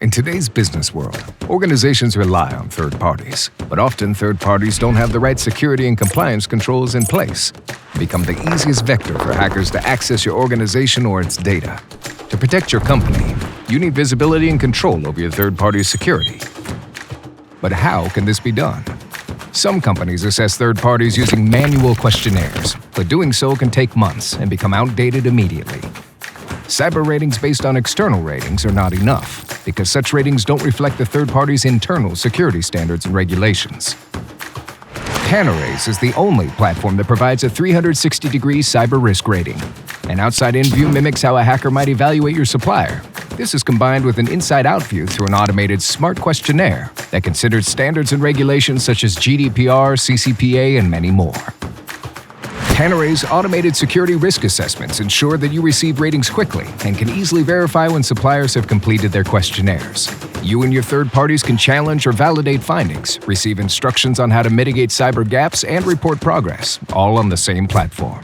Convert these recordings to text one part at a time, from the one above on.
In today's business world, organizations rely on third parties, but often third parties don't have the right security and compliance controls in place, and become the easiest vector for hackers to access your organization or its data. To protect your company, you need visibility and control over your third-party security. But how can this be done? Some companies assess third parties using manual questionnaires, but doing so can take months and become outdated immediately. Cyber ratings based on external ratings are not enough, because such ratings don't reflect the third party's internal security standards and regulations. Panorays is the only platform that provides a 360-degree cyber risk rating. An outside-in view mimics how a hacker might evaluate your supplier. This is combined with an inside-out view through an automated smart questionnaire that considers standards and regulations such as GDPR, CCPA, and many more. Panorays' automated security risk assessments ensure that you receive ratings quickly and can easily verify when suppliers have completed their questionnaires. You and your third parties can challenge or validate findings, receive instructions on how to mitigate cyber gaps, and report progress, all on the same platform.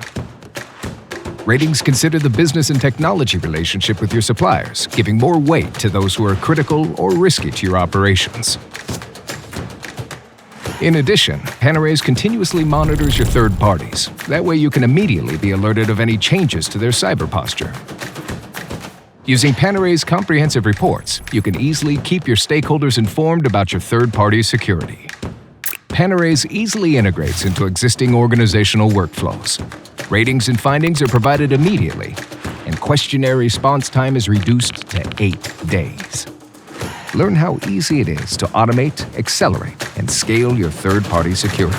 Ratings consider the business and technology relationship with your suppliers, giving more weight to those who are critical or risky to your operations. In addition, Panorays continuously monitors your third parties. That way you can immediately be alerted of any changes to their cyber posture. Using Panorays' comprehensive reports, you can easily keep your stakeholders informed about your third-party security. Panorays easily integrates into existing organizational workflows. Ratings and findings are provided immediately, and questionnaire response time is reduced to 8 days. Learn how easy it is to automate, accelerate, and scale your third-party security.